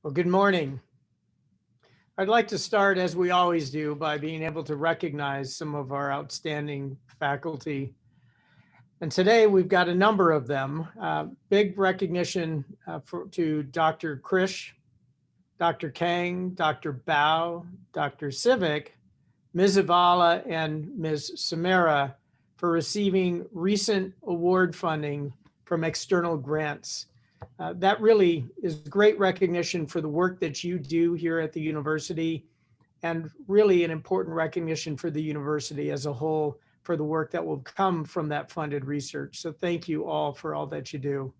Well, good morning. I'd like to start, as we always do, by being able to recognize some of our outstanding faculty. And today we've got a number of them. Big recognition to Dr. Krish, Dr. Kang, Dr. Bao, Dr. Civic, Ms. Zavala, and Ms. Samara for receiving recent award funding from external grants. That really is great recognition for the work that you do here at the university, and really an important recognition for the university as a whole for the work that will come from that funded research. So thank you all for all that you do.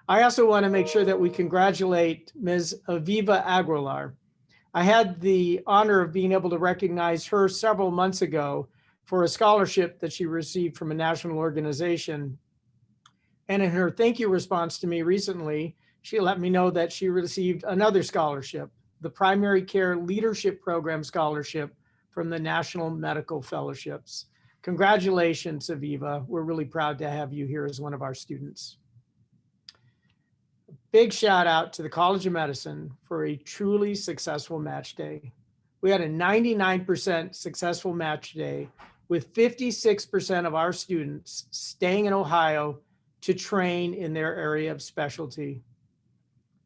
I also want to make sure that we congratulate Ms. Aviva Aguilar. I had the honor of being able to recognize her several months ago for a scholarship that she received from a national organization. And in her thank you response to me recently, she let me know that she received another scholarship, the Primary Care Leadership Program Scholarship from the National Medical Fellowships. Congratulations, Aviva. We're really proud to have you here as one of our students. Big shout out to the College of Medicine for a truly successful match day. We had a 99% successful match day with 56% of our students staying in Ohio to train in their area of specialty.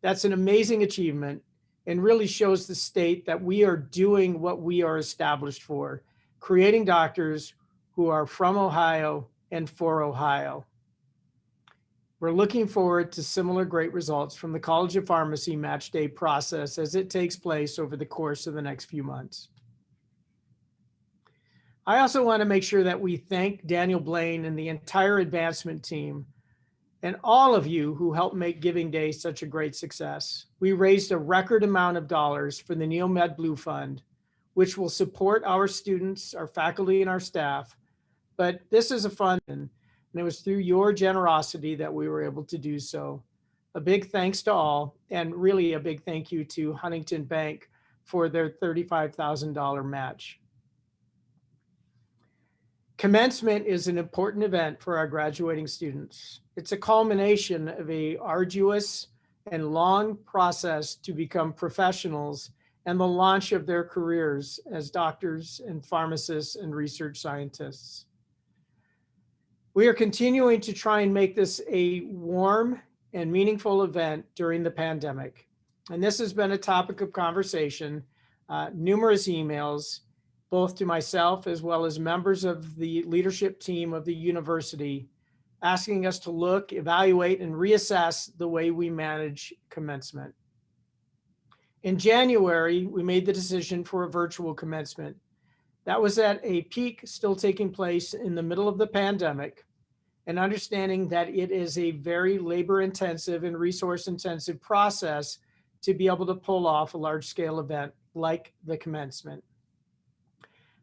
That's an amazing achievement and really shows the state that we are doing what we are established for, creating doctors who are from Ohio and for Ohio. We're looking forward to similar great results from the College of Pharmacy match day process as it takes place over the course of the next few months. I also want to make sure that we thank Daniel Blaine and the entire advancement team and all of you who helped make Giving Day such a great success. We raised a record amount of dollars for the NeoMed Blue Fund, which will support our students, our faculty, and our staff. But this is a fund, and it was through your generosity that we were able to do so. A big thanks to all, and really a big thank you to Huntington Bank for their $35,000 match. Commencement is an important event for our graduating students. It's a culmination of an arduous and long process to become professionals and the launch of their careers as doctors and pharmacists and research scientists. We are continuing to try and make this a warm and meaningful event during the pandemic. And this has been a topic of conversation, numerous emails, both to myself as well as members of the leadership team of the university, asking us to look, evaluate, and reassess the way we manage commencement. In January, we made the decision for a virtual commencement. That was at a peak still taking place in the middle of the pandemic, and understanding that it is a very labor-intensive and resource-intensive process to be able to pull off a large-scale event like the commencement.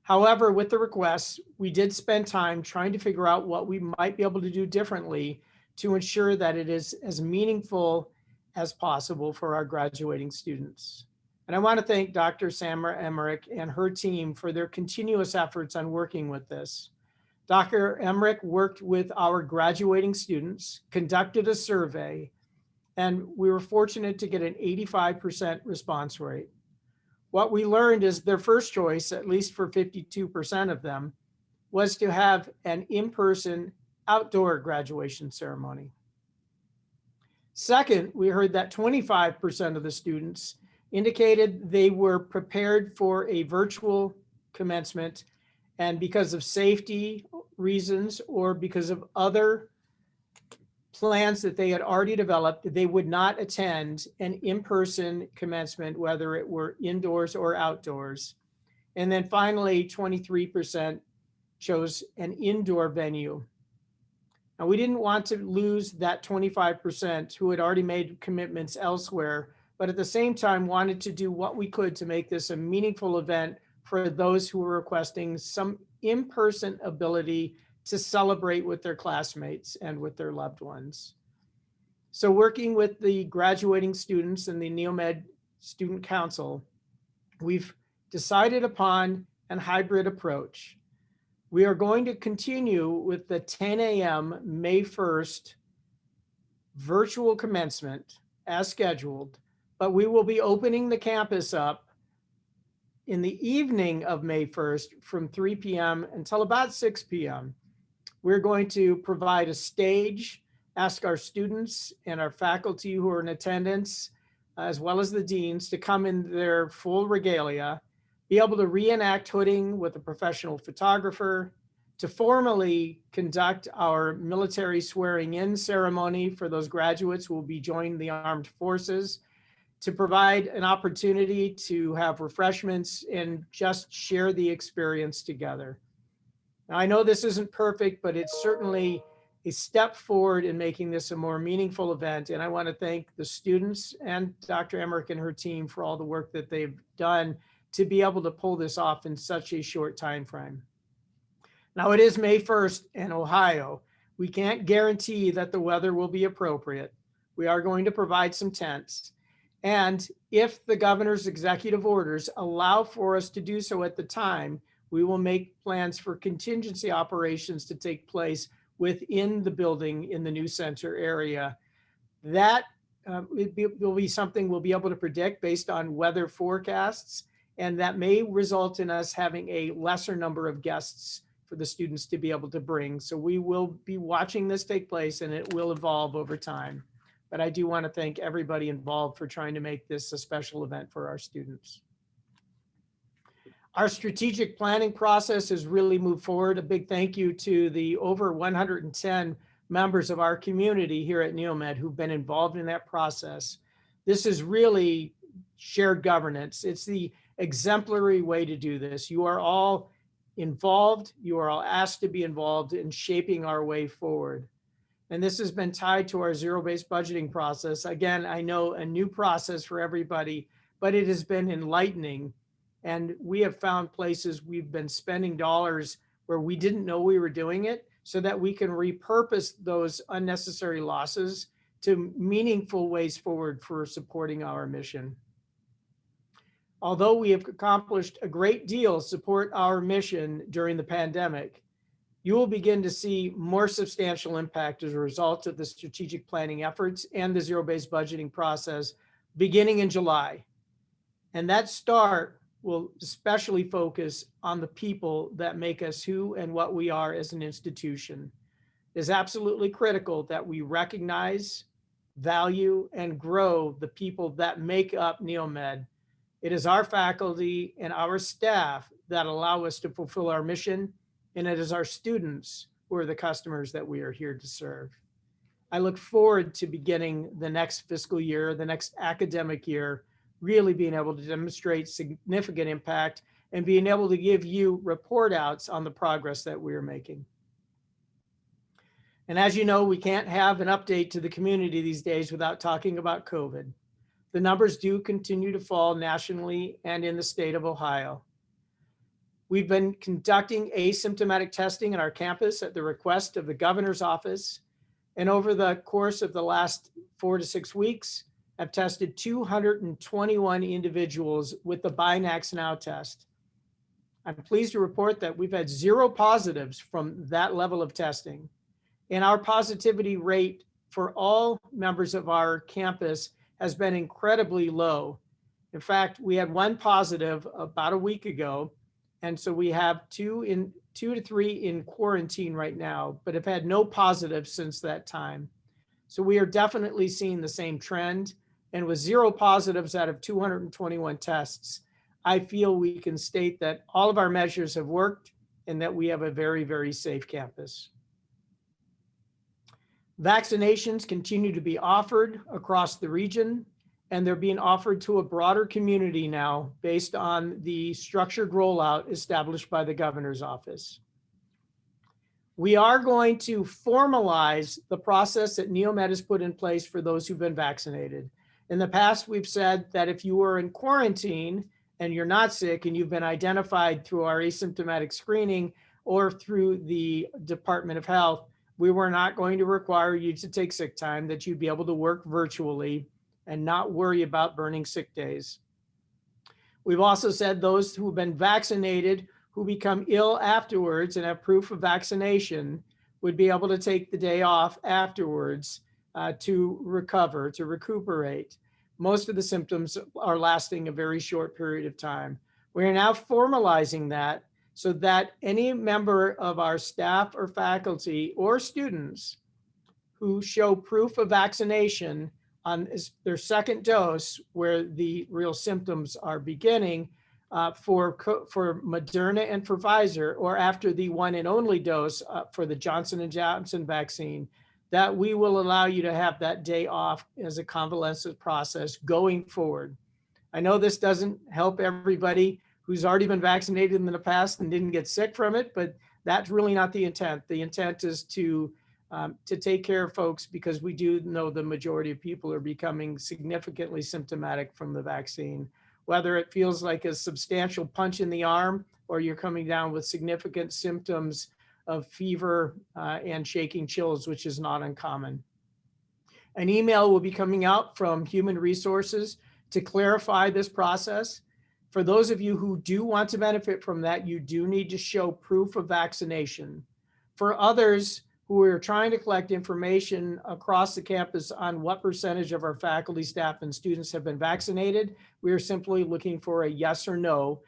However, with the requests, we did spend time trying to figure out what we might be able to do differently to ensure that it is as meaningful as possible for our graduating students. And I want to thank Dr. Samara Emmerich and her team for their continuous efforts on working with this. Dr. Emmerich worked with our graduating students, conducted a survey, and we were fortunate to get an 85% response rate. What we learned is their first choice, at least for 52% of them, was to have an in-person outdoor graduation ceremony. Second, we heard that 25% of the students indicated they were prepared for a virtual commencement, and because of safety reasons or because of other plans that they had already developed, they would not attend an in-person commencement, whether it were indoors or outdoors. And then finally, 23% chose an indoor venue. Now, we didn't want to lose that 25% who had already made commitments elsewhere, but at the same time wanted to do what we could to make this a meaningful event for those who were requesting some in-person ability to celebrate with their classmates and with their loved ones. So working with the graduating students and the NeoMed Student Council, we've decided upon a hybrid approach. We are going to continue with the 10 a.m. May 1st virtual commencement as scheduled, but we will be opening the campus up in the evening of May 1st from 3 p.m. until about 6 p.m. We're going to provide a stage, ask our students and our faculty who are in attendance, as well as the deans, to come in their full regalia, be able to reenact hooding with a professional photographer, to formally conduct our military swearing in ceremony for those graduates who will be joining the armed forces, to provide an opportunity to have refreshments and just share the experience together. Now, I know this isn't perfect, but it's certainly a step forward in making this a more meaningful event. And I want to thank the students and Dr. Emmerich and her team for all the work that they've done to be able to pull this off in such a short time frame. Now, it is May 1st in Ohio. We can't guarantee that the weather will be appropriate. We are going to provide some tents. And if the governor's executive orders allow for us to do so at the time, we will make plans for contingency operations to take place within the building in the new center area. That will be something we'll be able to predict based on weather forecasts, and that may result in us having a lesser number of guests for the students to be able to bring. So we will be watching this take place, and it will evolve over time. But I do want to thank everybody involved for trying to make this a special event for our students. Our strategic planning process has really moved forward. A big thank you to the over 110 members of our community here at Neomed who've been involved in that process. This is really shared governance. It's the exemplary way to do this. You are all involved. You are all asked to be involved in shaping our way forward. And this has been tied to our zero-based budgeting process. Again, I know a new process for everybody, but it has been enlightening. And we have found places we've been spending dollars where we didn't know we were doing it, so that we can repurpose those unnecessary losses to meaningful ways forward for supporting our mission. Although we have accomplished a great deal to support our mission during the pandemic, you will begin to see more substantial impact as a result of the strategic planning efforts and the zero-based budgeting process beginning in July. And that start will especially focus on the people that make us who and what we are as an institution. It is absolutely critical that we recognize, value, and grow the people that make up Neomed. It is our faculty and our staff that allow us to fulfill our mission, and it is our students who are the customers that we are here to serve. I look forward to beginning the next fiscal year, the next academic year, really being able to demonstrate significant impact and being able to give you report outs on the progress that we're making. And as you know, we can't have an update to the community these days without talking about COVID. The numbers do continue to fall nationally and in the state of Ohio. We've been conducting asymptomatic testing at our campus at the request of the governor's office. And over the course of the last 4 to 6 weeks, I've tested 221 individuals with the Binax Now test. I'm pleased to report that we've had 0 positives from that level of testing. And our positivity rate for all members of our campus has been incredibly low. In fact, we had 1 positive about a week ago. And so we have 2 to 3 in quarantine right now, but have had no positives since that time. So we are definitely seeing the same trend. And with 0 positives out of 221 tests, I feel we can state that all of our measures have worked and that we have a very, very safe campus. Vaccinations continue to be offered across the region, and they're being offered to a broader community now based on the structured rollout established by the governor's office. We are going to formalize the process that Neomed has put in place for those who've been vaccinated. In the past, we've said that if you were in quarantine and you're not sick and you've been identified through our asymptomatic screening or through the Department of Health, we were not going to require you to take sick time, that you'd be able to work virtually and not worry about burning sick days. We've also said those who've been vaccinated who become ill afterwards and have proof of vaccination would be able to take the day off afterwards to recover, to recuperate. most of the symptoms are lasting a very short period of time. We are now formalizing that so that any member of our staff or faculty or students who show proof of vaccination on their second dose, where the real symptoms are beginning, for Moderna and for Pfizer, or after the one and only dose for the Johnson & Johnson vaccine, that we will allow you to have that day off as a convalescent process going forward. I know this doesn't help everybody who's already been vaccinated in the past and didn't get sick from it, but that's really not the intent. The intent is to take care of folks, because we do know the majority of people are becoming significantly symptomatic from the vaccine. Whether it feels like a substantial punch in the arm, or you're coming down with significant symptoms of fever and shaking chills, which is not uncommon. An email will be coming out from Human Resources to clarify this process. For those of you who do want to benefit from that, you do need to show proof of vaccination. For others who are trying to collect information across the campus on what percentage of our faculty, staff, and students have been vaccinated, we are simply looking for a yes or no.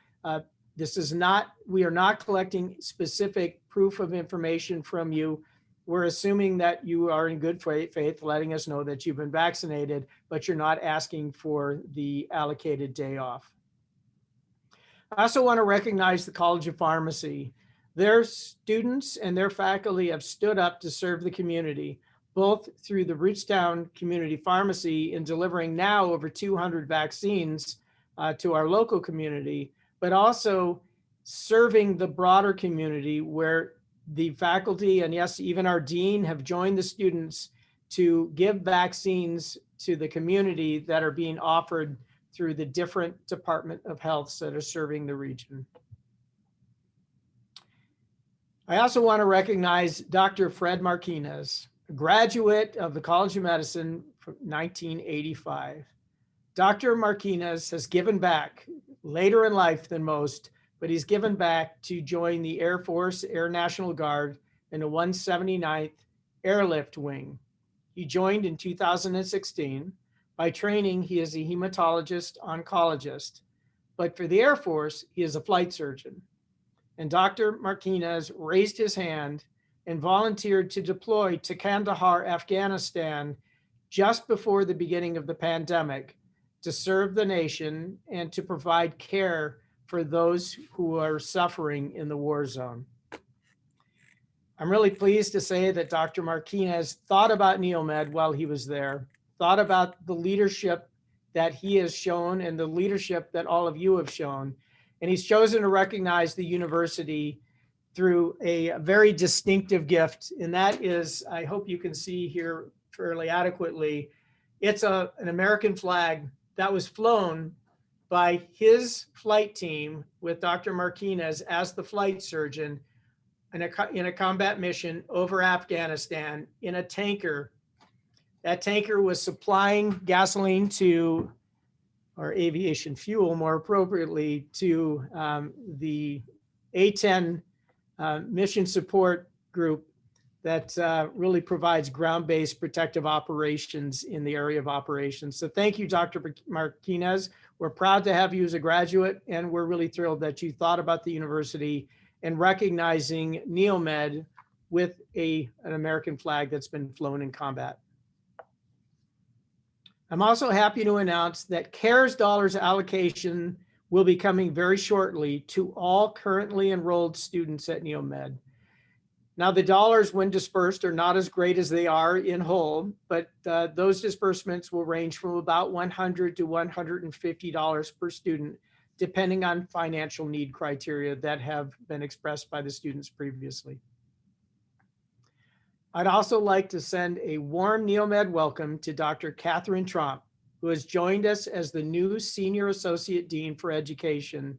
We are not collecting specific proof of information from you. We're assuming that you are in good faith, letting us know that you've been vaccinated, but you're not asking for the allocated day off. I also want to recognize the College of Pharmacy. Their students and their faculty have stood up to serve the community, both through the Rootstown Community Pharmacy in delivering now over 200 vaccines to our local community, but also serving the broader community, where the faculty and yes, even our dean have joined the students to give vaccines to the community that are being offered through the different Department of Health that are serving the region. I also want to recognize Dr. Fred Martinez, a graduate of the College of Medicine from 1985. Dr. Martinez has given back later in life than most, but he's given back to join the Air Force Air National Guard in the 179th Airlift Wing. He joined in 2016. By training, he is a hematologist oncologist, but for the Air Force, he is a flight surgeon. And Dr. Martinez raised his hand and volunteered to deploy to Kandahar, Afghanistan, just before the beginning of the pandemic, to serve the nation and to provide care for those who are suffering in the war zone. I'm really pleased to say that Dr. Martinez thought about Neomed while he was there, thought about the leadership that he has shown and the leadership that all of you have shown. And he's chosen to recognize the university through a very distinctive gift. And that is, I hope you can see here fairly adequately, it's an American flag that was flown by his flight team with Dr. Martinez as the flight surgeon in a combat mission over Afghanistan in a tanker. That tanker was supplying gasoline to, or aviation fuel more appropriately, to the A-10 mission support group that really provides ground-based protective operations in the area of operations. So thank you, Dr. Martinez. We're proud to have you as a graduate, and we're really thrilled that you thought about the university and recognizing Neomed with an American flag that's been flown in combat. I'm also happy to announce that CARES dollars allocation will be coming very shortly to all currently enrolled students at Neomed. Now, the dollars, when dispersed, are not as great as they are in whole, but those disbursements will range from about $100 to $150 per student, depending on financial need criteria that have been expressed by the students previously. I'd also like to send a warm Neomed welcome to Dr. Catherine Tromp, who has joined us as the new Senior Associate Dean for Education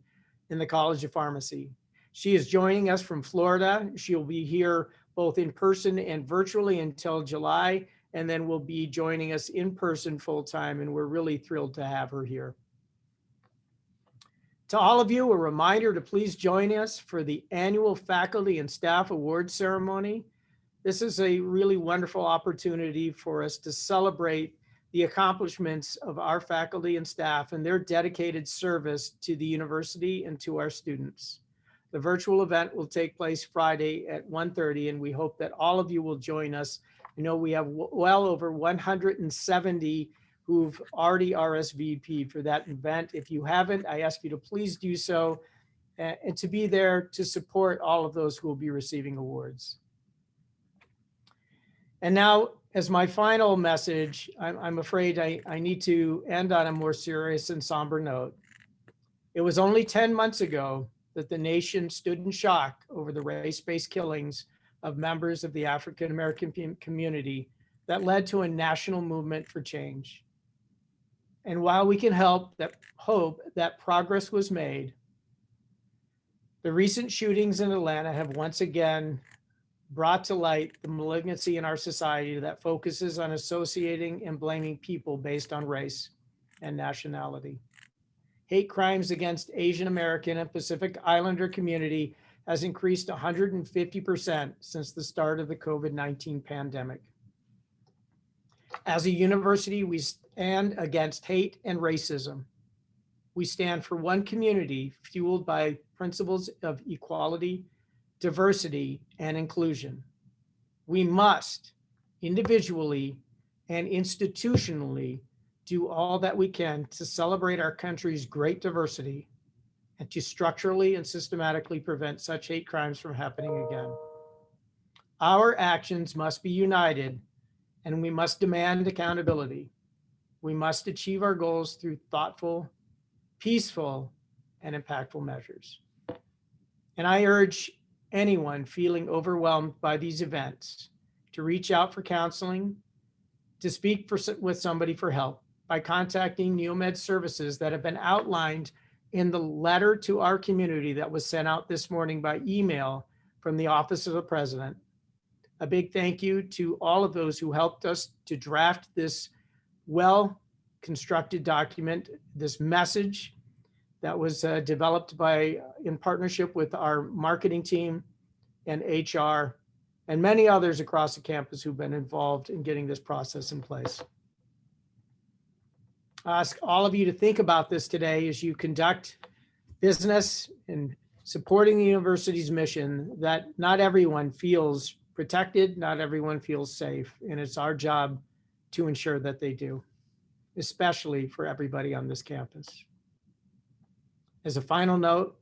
in the College of Pharmacy. She is joining us from Florida. She'll be here both in person and virtually until July, and then will be joining us in person full-time, and we're really thrilled to have her here. To all of you, a reminder to please join us for the annual Faculty and Staff Awards Ceremony. This is a really wonderful opportunity for us to celebrate the accomplishments of our faculty and staff and their dedicated service to the university and to our students. The virtual event will take place Friday at 1:30, and we hope that all of you will join us. I know we have well over 170 who've already RSVP'd for that event. If you haven't, I ask you to please do so, and to be there to support all of those who will be receiving awards. And now, as my final message, I'm afraid I need to end on a more serious and somber note. It was only 10 months ago that the nation stood in shock over the race-based killings of members of the African-American community that led to a national movement for change. And while we can hope that progress was made, the recent shootings in Atlanta have once again brought to light the malignancy in our society that focuses on associating and blaming people based on race and nationality. Hate crimes against Asian American and Pacific Islander community has increased 150% since the start of the COVID-19 pandemic. As a university, we stand against hate and racism. We stand for one community fueled by principles of equality, diversity, and inclusion. We must individually and institutionally do all that we can to celebrate our country's great diversity and to structurally and systematically prevent such hate crimes from happening again. Our actions must be united, and we must demand accountability. We must achieve our goals through thoughtful, peaceful, and impactful measures. And I urge anyone feeling overwhelmed by these events to reach out for counseling, to speak with somebody for help by contacting Neomed services that have been outlined in the letter to our community that was sent out this morning by email from the Office of the President. A big thank you to all of those who helped us to draft this well-constructed document, this message that was developed in partnership with our marketing team and HR and many others across the campus who've been involved in getting this process in place. I ask all of you to think about this today as you conduct business in supporting the university's mission, that not everyone feels protected, not everyone feels safe, and it's our job to ensure that they do, especially for everybody on this campus. As a final note,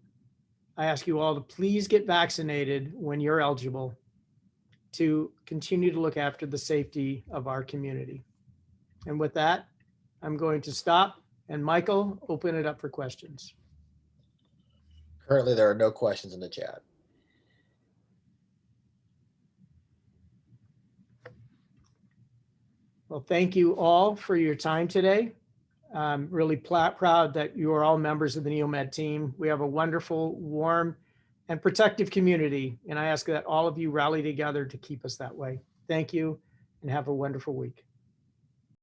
I ask you all to please get vaccinated when you're eligible to continue to look after the safety of our community. And with that, I'm going to stop, and Michael, open it up for questions. Currently, there are no questions in the chat. Well, thank you all for your time today. I'm really proud that you are all members of the Neomed team. We have a wonderful, warm, and protective community, and I ask that all of you rally together to keep us that way. Thank you, and have a wonderful week.